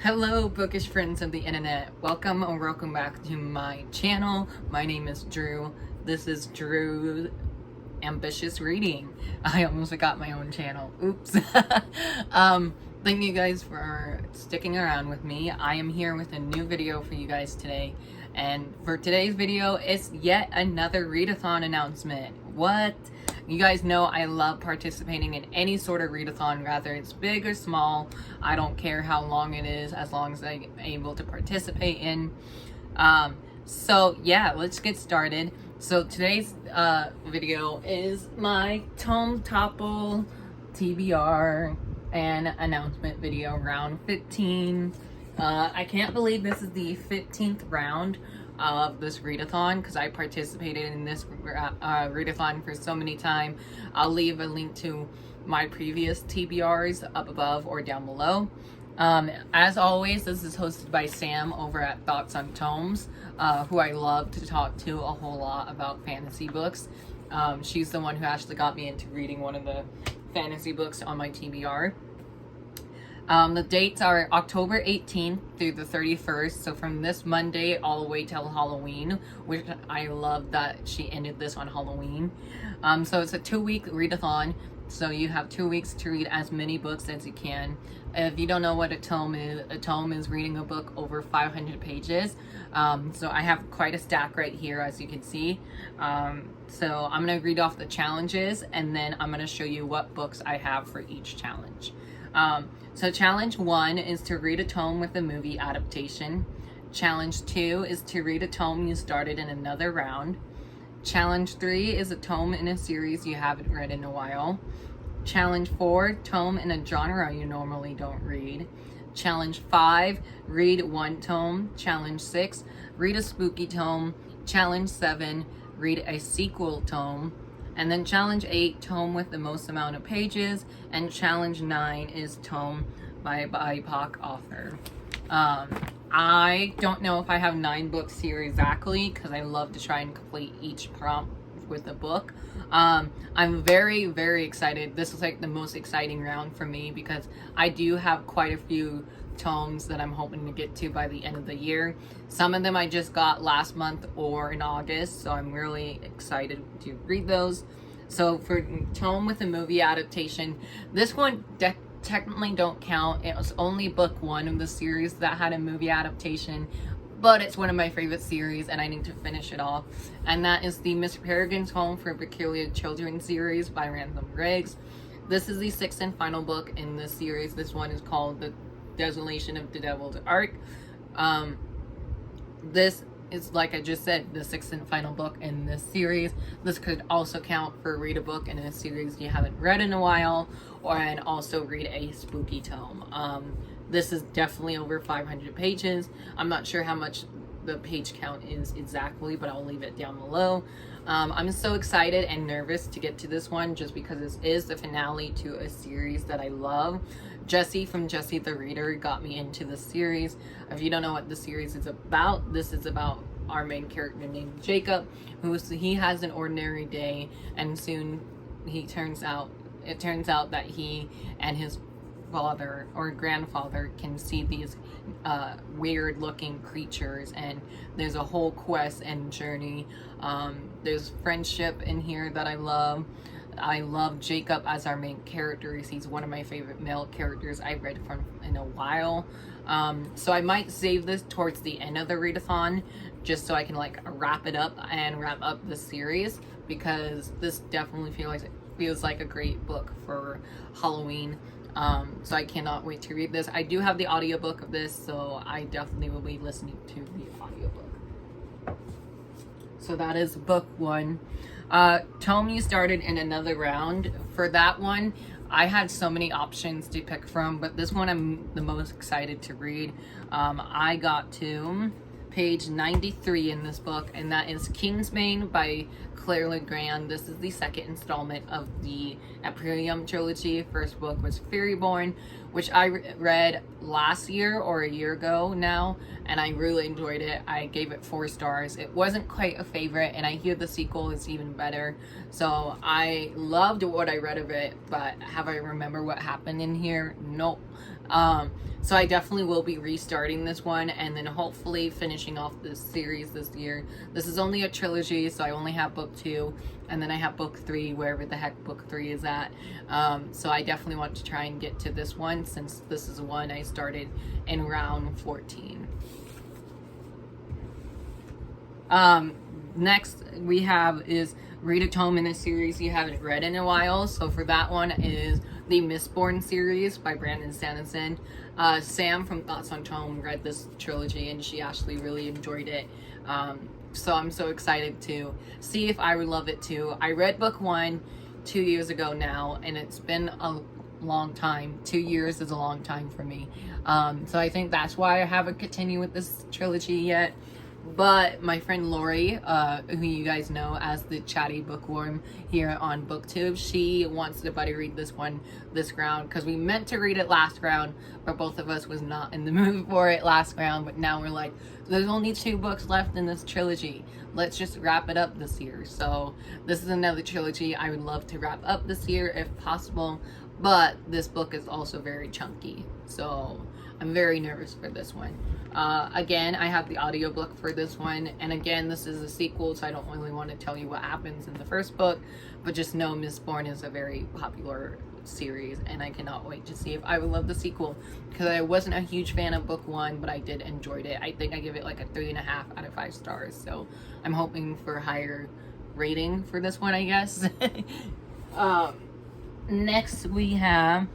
Hello, bookish friends of the internet. Welcome or welcome back to my channel. My name is Drew. This is Drew's Ambitious Reading. I almost forgot my own channel. Oops. Thank you guys for sticking around with me. I am here with a new video for you guys today. And for today's video, it's yet another readathon announcement. What? You guys know I love participating in any sort of readathon, whether it's big or small. I don't care how long it is, as long as I'm able to participate in. So yeah, let's get started. So today's video is my Tome, Topple, TBR, and announcement video, round 15. I can't believe this is the 15th round of this readathon because I participated in this readathon for so many times. I'll leave a link to my previous TBRs up above or down below. As always, this is hosted by Sam over at Thoughts on Tomes, who I love to talk to a whole lot about fantasy books. She's the one who actually got me into reading one of the fantasy books on my TBR. The dates are October 18th through the 31st, so from this Monday all the way till Halloween, which I love that she ended this on Halloween. So it's a 2-week readathon, so you have 2 weeks to read as many books as you can. If you don't know what a tome is reading a book over 500 pages. So I have quite a stack right here, as you can see. So I'm going to read off the challenges, and then I'm going to show you what books I have for each challenge. So challenge 1 is to read a tome with a movie adaptation. Challenge 2 is to read a tome you started in another round. Challenge 3 is a tome in a series you haven't read in a while. Challenge 4, tome in a genre you normally don't read. Challenge 5, read one tome. Challenge 6, read a spooky tome. Challenge 7, read a sequel tome. And then challenge 8, tome with the most amount of pages. And challenge 9 is tome by a BIPOC author. I don't know if I have 9 books here exactly, because I love to try and complete each prompt with a book. I'm very, very excited. This is like the most exciting round for me, because I do have quite a few tomes that I'm hoping to get to by the end of the year. Some of them I just got last month or in August, so I'm really excited to read those. So for tome with a movie adaptation, this one technically don't count. It was only book 1 of the series that had a movie adaptation, but it's one of my favorite series and I need to finish it off. And that is the Miss Peregrine's Home for Peculiar Children series by Ransom Riggs. This is the 6th and final book in this series. This one is called The Desolation of the Devil's Ark. This is, like I just said, the 6th and final book in this series. This could also count for read a book in a series you haven't read in a while, and also read a spooky tome. This is definitely over 500 pages. I'm not sure how much the page count is exactly, but I'll leave it down below. I'm so excited and nervous to get to this one, just because this is the finale to a series that I love. Jesse from Jesse the Reader got me into the series. If you don't know what the series is about, this is about our main character named Jacob, he has an ordinary day, and soon it turns out that he and his father or grandfather can see these weird looking creatures, and there's a whole quest and journey. There's friendship in here that I love. I love Jacob as our main character. He's one of my favorite male characters I've read from in a while. So I might save this towards the end of the readathon, just so I can like wrap it up and wrap up the series, because this definitely feels like a great book for Halloween. So I cannot wait to read this. I do have the audiobook of this, so I definitely will be listening to the audiobook. So that is book 1. Tome you started in another round. For that one, I had so many options to pick from, but this one I'm the most excited to read. I got to page 93 in this book, and that is Kingsbane by Claire Legrand. This is the 2nd installment of the Priory trilogy. First book was Fairyborn, which I read last year or a year ago now, and I really enjoyed it. I gave it 4 stars. It wasn't quite a favorite, and I hear the sequel is even better. So I loved what I read of it, but have I remember what happened in here? Nope. So I definitely will be restarting this one and then hopefully finishing off this series this year. This is only a trilogy, so I only have book 2 and then I have book 3 wherever the heck book 3 is at. So I definitely want to try and get to this one since this is one I started in round 14. Next we have is read a tome in a series you haven't read in a while. So for that one is the Mistborn series by Brandon Sanderson. Sam from Thoughts on Tome read this trilogy and she actually really enjoyed it. So I'm so excited to see if I would love it too. I read book 1 2 years ago now, and it's been a long time. 2 years is a long time for me. So I think that's why I haven't continued with this trilogy yet. But my friend Lori, who you guys know as the chatty bookworm here on BookTube, she wants to buddy read this one this round because we meant to read it last round, but both of us was not in the mood for it last round. But now we're like, there's only 2 books left in this trilogy. Let's just wrap it up this year. So this is another trilogy I would love to wrap up this year if possible. But this book is also very chunky, so I'm very nervous for this one. Again, I have the audiobook for this one, and again, this is a sequel, so I don't really want to tell you what happens in the first book, but just know Mistborn is a very popular series, and I cannot wait to see if I would love the sequel, because I wasn't a huge fan of book 1, but I did enjoy it. I think I give it like a 3.5 out of 5 stars, so I'm hoping for a higher rating for this one, I guess. Next we have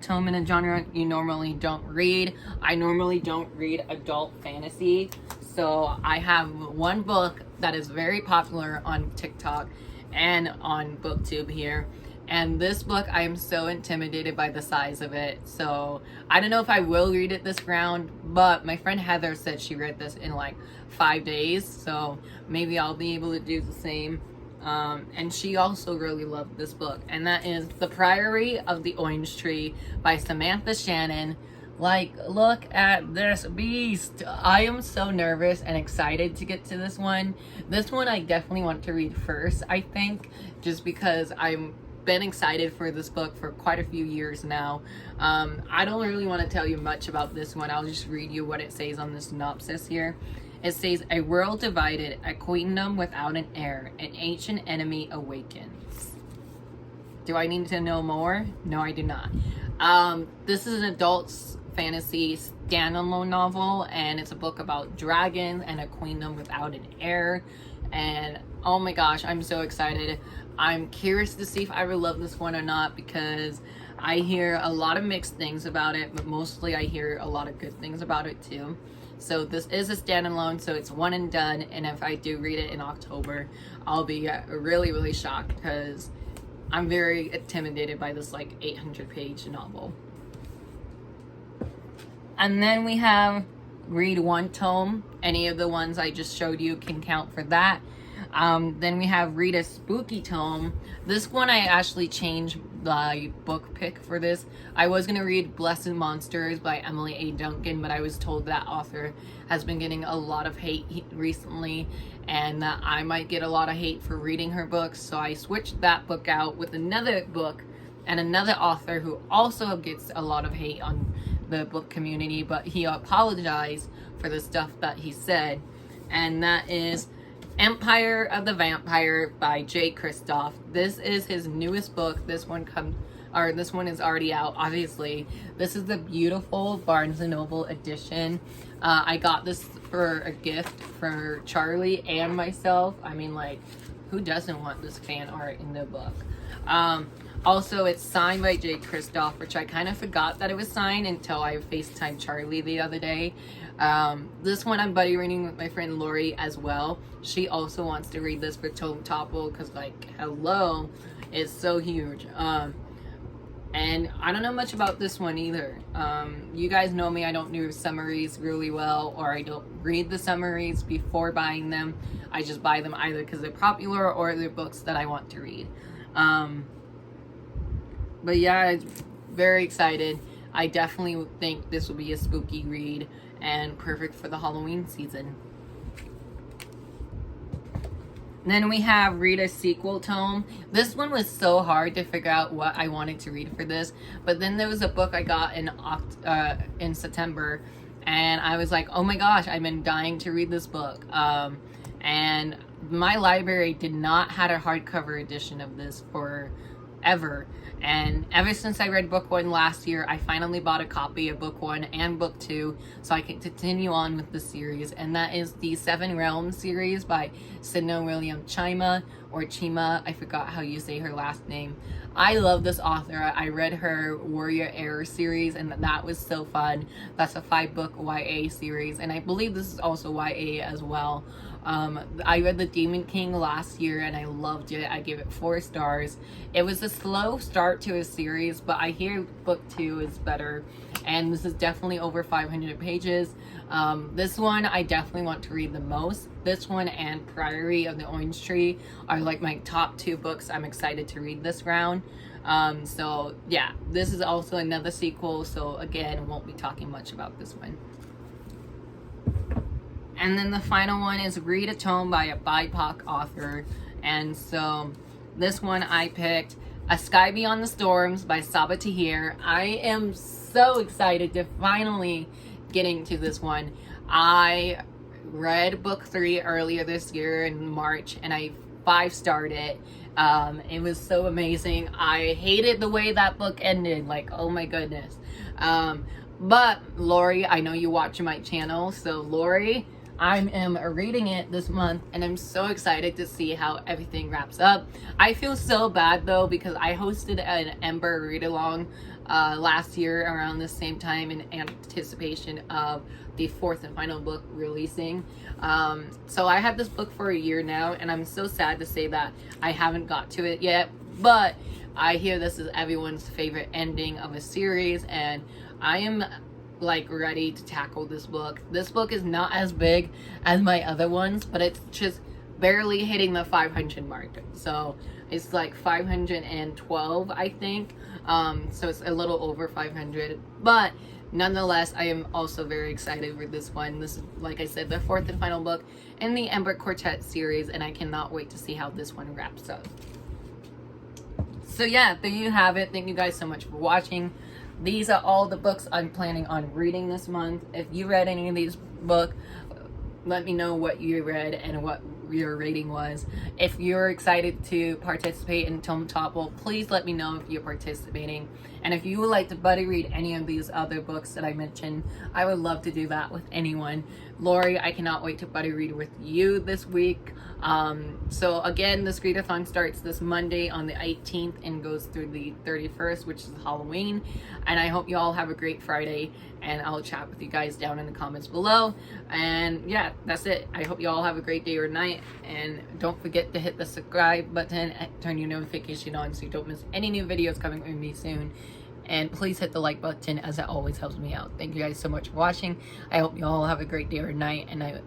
tome in a genre you normally don't read. I normally don't read adult fantasy, so I have one book that is very popular on TikTok and on BookTube here, and this book I am so intimidated by the size of it, so I don't know if I will read it this round, but my friend Heather said she read this in like 5 days, so maybe I'll be able to do the same. And she also really loved this book, and that is The Priory of the Orange Tree by Samantha Shannon. Like, look at this beast. I am so nervous and excited to get to this one. This one I definitely want to read first, I think, just because I've been excited for this book for quite a few years now. I don't really want to tell you much about this one. I'll just read you what it says on the synopsis here. It says, a world divided, a queendom without an heir, an ancient enemy awakens. Do I need to know more? No, I do not. This is an adult fantasy standalone novel, and it's a book about dragons and a queendom without an heir. And oh my gosh, I'm so excited. I'm curious to see if I will love this one or not, because I hear a lot of mixed things about it, but mostly I hear a lot of good things about it too. So this is a standalone, so it's one and done, and if I do read it in October, I'll be really, really shocked, because I'm very intimidated by this like 800-page novel. And then we have read one tome. Any of the ones I just showed you can count for that. Then we have read a spooky tome. This one I actually changed the book pick for this. I was going to read Blessed Monsters by Emily A. Duncan, but I was told that author has been getting a lot of hate recently, and that I might get a lot of hate for reading her books, so I switched that book out with another book and another author who also gets a lot of hate on the book community, but he apologized for the stuff that he said, and that is Empire of the Vampire by Kristoff. This is his newest book. This one is already out, obviously. This is the beautiful Barnes & Noble edition. I got this for a gift for Charlie and myself. I mean, like, who doesn't want this fan art in the book? Also, it's signed by Kristoff, which I kind of forgot that it was signed until I FaceTimed Charlie the other day. This one I'm buddy reading with my friend Lori as well. She also wants to read this for Topple, because, like, hello, it's so huge. And I don't know much about this one either. You guys know me, I don't do summaries really well, or I don't read the summaries before buying them. I just buy them either because they're popular or they're books that I want to read. But yeah, very excited. I definitely think this will be a spooky read and perfect for the Halloween season. Then we have read a sequel tome. This one was so hard to figure out what I wanted to read for this, but then there was a book I got in September, and I was like, oh my gosh, I've been dying to read this book. And my library did not have a hardcover edition of this forever. And ever since I read book 1 last year, I finally bought a copy of book 1 and book 2 so I can continue on with the series. And that is the Seven Realms series by Sidney Chima, or Chima. I forgot how you say her last name. I love this author. I read her Warrior Heir series, and that was so fun. That's a 5-book YA series, and I believe this is also YA as well. I read The Demon King last year and I loved it. I gave it 4 stars. It was a slow start to a series, but I hear book 2 is better, and this is definitely over 500 pages. This one I definitely want to read the most. This one and Priory of the Orange Tree are like my top 2 books I'm excited to read this round. So yeah, this is also another sequel, so again, won't be talking much about this one. And then the final one is Read a Tome by a BIPOC author. And so this one I picked A Sky Beyond the Storms by Saba Tahir. I am so excited to finally getting to this one. I read book 3 earlier this year in March, and I 5-starred it. It was so amazing. I hated the way that book ended. Like, oh my goodness. But Lori, I know you watch my channel, so Lori, I am reading it this month, and I'm so excited to see how everything wraps up. I feel so bad though, because I hosted an Ember read-along last year around the same time in anticipation of the 4th and final book releasing. So I had this book for a year now, and I'm so sad to say that I haven't got to it yet, but I hear this is everyone's favorite ending of a series, and I am like ready to tackle this book. This book is not as big as my other ones, but it's just barely hitting the 500 mark. So it's like 512, I think. So it's a little over 500, but nonetheless, I am also very excited for this one. This is, like I said, the 4th and final book in the Ember Quartet series, and I cannot wait to see how this one wraps up. So yeah, there you have it. Thank you guys so much for watching. These are all the books I'm planning on reading this month. If you read any of these books, let me know what you read and what your rating was. If you're excited to participate in Tome Topple, please let me know if you're participating. And if you would like to buddy read any of these other books that I mentioned, I would love to do that with anyone. Lori, I cannot wait to buddy read with you this week. So again, this readathon starts this Monday on the 18th and goes through the 31st, which is Halloween. And I hope you all have a great Friday, and I'll chat with you guys down in the comments below. And yeah, that's it. I hope you all have a great day or night, and don't forget to hit the subscribe button and turn your notification on so you don't miss any new videos coming from me soon. And please hit the like button, as it always helps me out. Thank you guys so much for watching. I hope you all have a great day or night, and I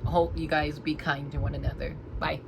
hope you guys be kind to one another. Bye.